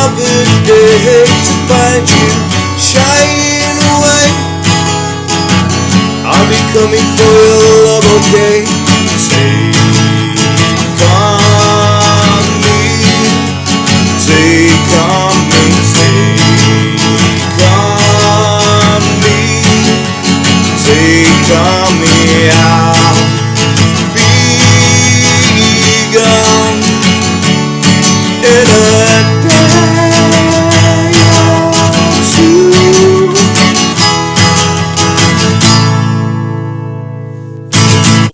another day to find you shying away. I'll be coming for your love, okay? Take on me, take on me, take on me, take on me. I'll be gone in a day or two.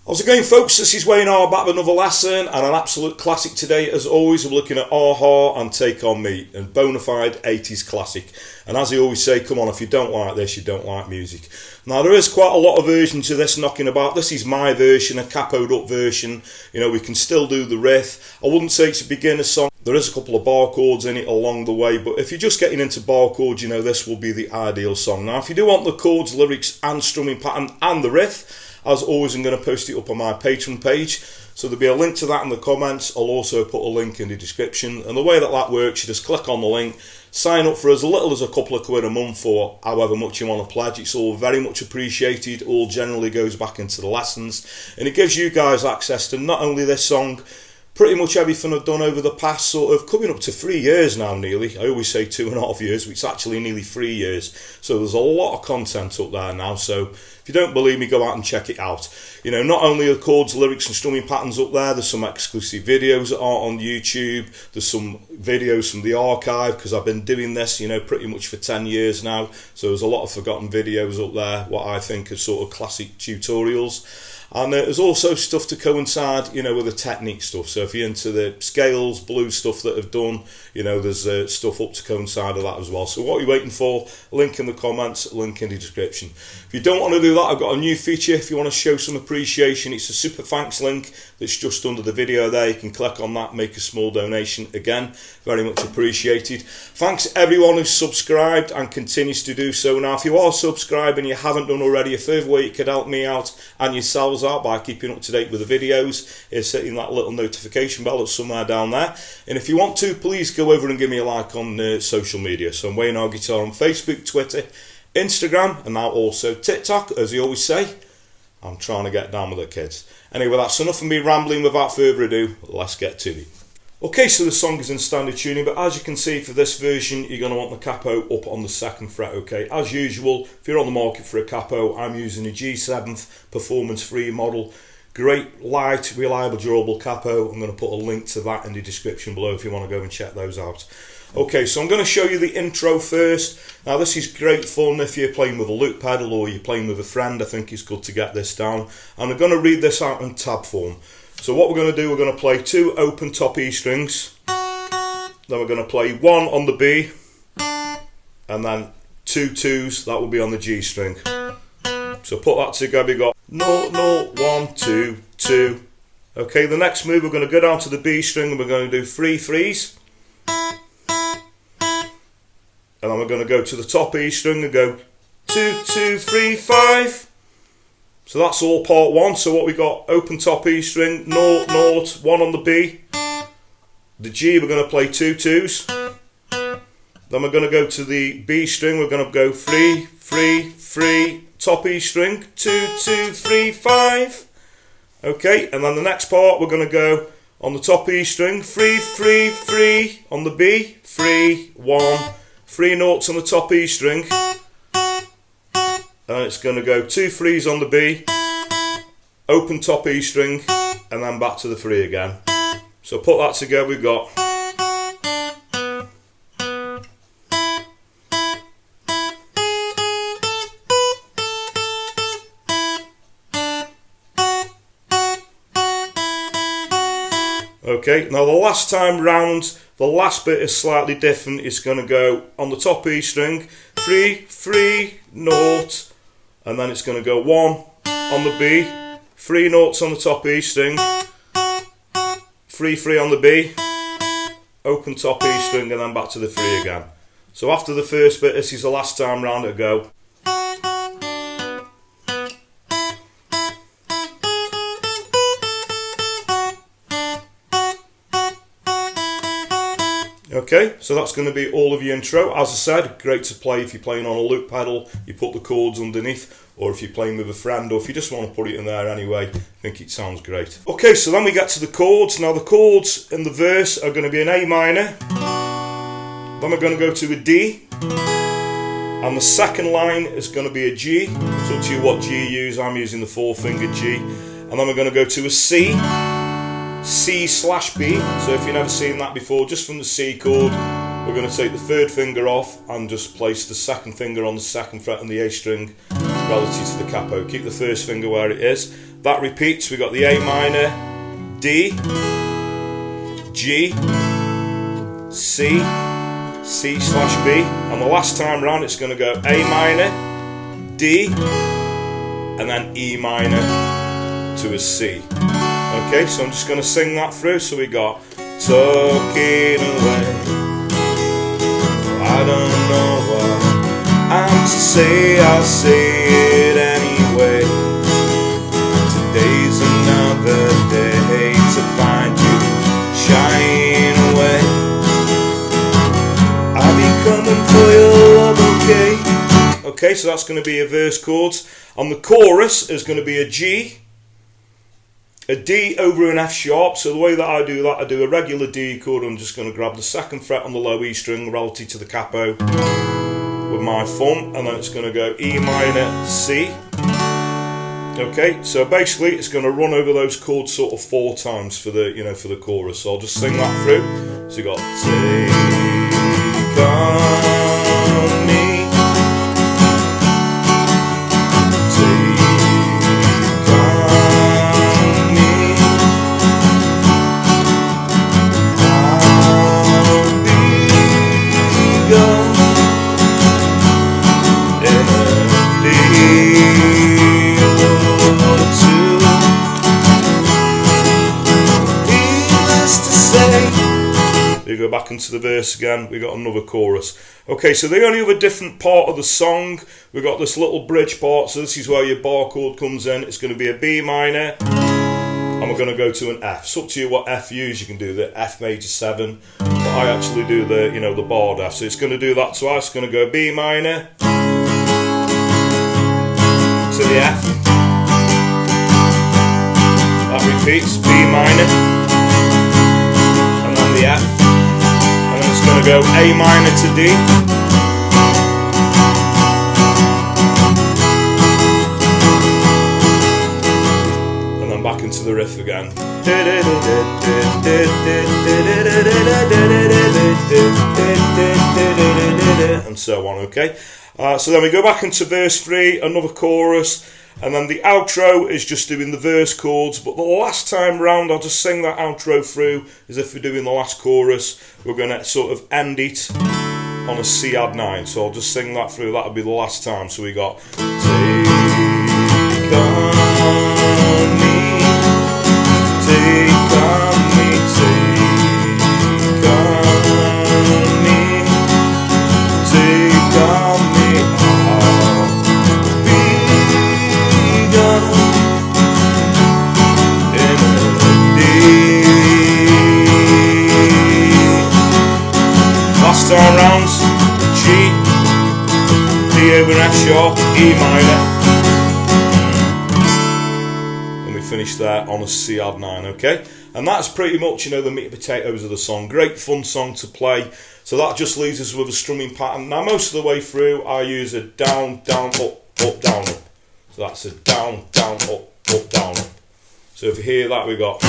How's it going, folks? This is Wayne R back with another lesson and an absolute classic today. As always, we're looking at Aha and Take On Me, and bona fide 80s classic. And as I always say, come on, if you don't like this, you don't like music. Now, there is quite a lot of versions of this knocking about. This is my version, a capoed up version. You know, we can still do the riff. I wouldn't say it's a beginner song. There is a couple of bar chords in it along the way, but if you're just getting into bar chords, you know, this will be the ideal song. Now, if you do want the chords, lyrics and strumming pattern and the riff, as always, I'm going to post it up on my Patreon page. So there'll be a link to that in the comments. I'll also put a link in the description. And the way that works, you just click on the link, sign up for as little as a couple of quid a month or however much you want to pledge. It's all very much appreciated. All generally goes back into the lessons. And it gives you guys access to not only this song, pretty much everything I've done over the past sort of coming up to 3 years now nearly. I always say 2.5 years, but it's actually nearly 3 years. So there's a lot of content up there now. So if you don't believe me, go out and check it out. You know, not only are chords, lyrics and strumming patterns up there, there's some exclusive videos that are on YouTube. There's some videos from the archive, because I've been doing this, you know, pretty much for 10 years now. So there's a lot of forgotten videos up there, what I think are sort of classic tutorials. And there's also stuff to coincide, you know, with the technique stuff. So if you're into the scales, blues stuff that I've done, you know, there's stuff up to coincide with that as well. So what are you waiting for? Link in the comments, link in the description. If you don't want to do that, I've got a new feature. If you want to show some appreciation, it's a super thanks link that's just under the video there. You can click on that, make a small donation. Again, very much appreciated. Thanks to everyone who's subscribed and continues to do so. Now, if you are subscribed and you haven't done already, a further way you could help me out and yourselves out by keeping up to date with the videos is hitting that little notification bell that's somewhere down there. And if you want to, please go over and give me a like on social media. So I'm Wayne R Guitar on Facebook, Twitter, Instagram, and now also TikTok. As I always say, I'm trying to get down with the kids. Anyway, that's enough of me rambling. Without further ado, let's get to it. Okay, so the song is in standard tuning, but as you can see for this version, you're going to want the capo up on the 2nd fret, okay? As usual, if you're on the market for a capo, I'm using a G7th Performance 3 model. Great, light, reliable, durable capo. I'm going to put a link to that in the description below if you want to go and check those out. Okay, so I'm going to show you the intro first. Now, this is great fun if you're playing with a loop pedal or you're playing with a friend. I think it's good to get this down. And I'm going to read this out in tab form. So what we're going to do, we're going to play 2 open top E strings. Then we're going to play 1 on the B. And then 2 2s, that will be on the G string. So put that together, you've got 0, 0, 1, 2, 2. Okay, the next move, we're going to go down to the B string and we're going to do 3 3s. And then we're going to go to the top E string and go 2, 2, 3, 5. So that's all part 1. So what we got, open top E string, 0, 0, 1 on the B. The G, we're going to play 2 2s. Then we're going to go to the B string, we're going to go 3, 3, 3, top E string, 2, 2, 3, 5. Okay, and then the next part, we're going to go on the top E string, 3, 3, 3 on the B, 3, 1, 3 notes on the top E string. And it's going to go 2 3s on the B, open top E string, and then back to the 3 again. So put that together, we've got. Okay, now the last time round, the last bit is slightly different. It's going to go on the top E string, 3, 3, note, and then it's going to go 1 on the B, 3 notes on the top E string, 3, 3 on the B, open top E string, and then back to the 3 again. So after the first bit, this is the last time round it'll go. Okay, so that's going to be all of your intro. As I said, great to play if you're playing on a loop pedal, you put the chords underneath, or if you're playing with a friend, or if you just want to put it in there anyway, I think it sounds great. Okay, so then we get to the chords. Now the chords in the verse are going to be an A minor, then we're going to go to a D, and the second line is going to be a G. It's up to you what G you use. I'm using the 4-finger G. And then we're going to go to a C, C/B. So if you've never seen that before, just from the C chord, we're going to take the third finger off and just place the second finger on the second fret on the A string relative to the capo. Keep the first finger where it is. That repeats. We've got the A minor, D, G, C, C/B, and the last time round it's going to go A minor, D, and then E minor to a C. Okay, so I'm just going to sing that through. So we got talking away, I don't know what I'm to say, I'll say it anyway. Today's another day to find you shying away. I'll be coming for your love, okay? Okay, so that's going to be your verse chords. And the chorus is going to be a G, a D over an F sharp. So the way that I do a regular D chord. I'm just going to grab the second fret on the low E string relative to the capo with my thumb, and then it's going to go E minor, C. Okay, so basically it's going to run over those chords sort of 4 times for the, for the chorus. So I'll just sing that through. So you got take on me, take on me, I'll be gone in a day or two. Needless to say, you go back into the verse again, we got another chorus. Okay, so the only other different part of the song, we got this little bridge part. So this is where your bar chord comes in. It's going to be a B minor, and we're going to go to an F. It's up to you what F you use. You can do the F major 7, but I actually do the, the barred F. So it's going to do that twice. It's going to go B minor to the F. That repeats, B minor, and then the F. It's going to go A minor to D, and then back into the riff again, and so on. Okay, so then we go back into verse 3, another chorus, and then the outro is just doing the verse chords. But the last time round, I'll just sing that outro through as if we're doing the last chorus. We're going to sort of end it on a C add 9. So I'll just sing that through. That'll be the last time. So we got take on me, take on me, take on me, take on me. Last time round, G, D over an F sharp, E minor, and we finish there on a C add 9. Okay, and that's pretty much the meat and potatoes of the song. Great fun song to play. So that just leaves us with a strumming pattern. Now most of the way through I use a down, down, up, up, down, up. So that's a down, down, up, up, down, up. So if you hear that, we got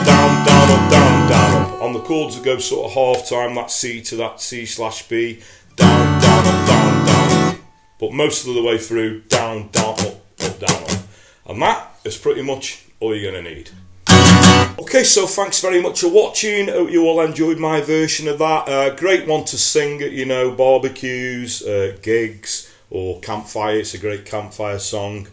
down, down, up, down, down, up. On the chords that go sort of half time, that C to that C/B, down, down, up, down, down. But most of the way through, down, down, up, down, up. And that is pretty much all you're going to need. Okay, so thanks very much for watching. Hope you all enjoyed my version of that. Great one to sing at, barbecues, gigs, or campfire. It's a great campfire song.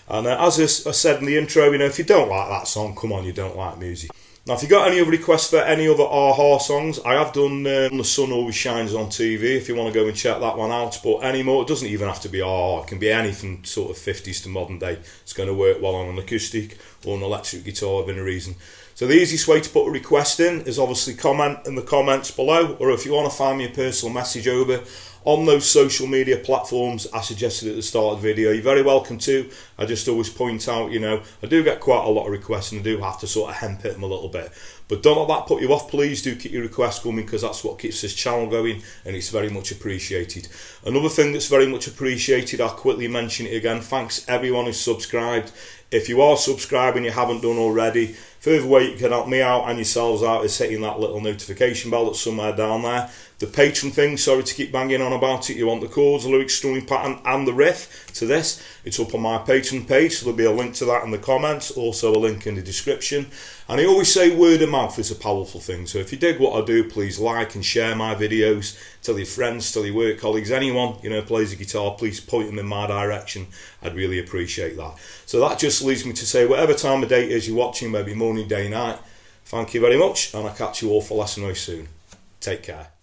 And as I said in the intro, if you don't like that song, come on, you don't like music. Now, if you got any other requests for any other Aha songs, I have done The Sun Always Shines on TV, if you want to go and check that one out. But any more, it doesn't even have to be Aha, it can be anything sort of 50s to modern day. It's going to work well on an acoustic or an electric guitar within a reason. So the easiest way to put a request in is obviously comment in the comments below, or if you want to find me a personal message over on those social media platforms I suggested at the start of the video, you're very welcome to. I just always point out, you know, I do get quite a lot of requests and I do have to sort of hemp them a little bit. But don't let that put you off, please do keep your requests coming, because that's what keeps this channel going and it's very much appreciated. Another thing that's very much appreciated, I'll quickly mention it again, thanks everyone who's subscribed. If you are subscribing, you haven't done already, further way you can help me out and yourselves out is hitting that little notification bell that's somewhere down there. The Patreon thing, sorry to keep banging on about it, you want the chords, the lyric, strumming pattern and the riff to this, it's up on my Patreon page, so there'll be a link to that in the comments, also a link in the description. And I always say word of mouth is a powerful thing, so if you dig what I do, please like and share my videos, tell your friends, tell your work colleagues, anyone, you know, plays a guitar, please point them in my direction, I'd really appreciate that. So that just leaves me to say, whatever time of day it is you're watching, maybe morning, day, night, thank you very much, and I'll catch you all for lesson very soon. Take care.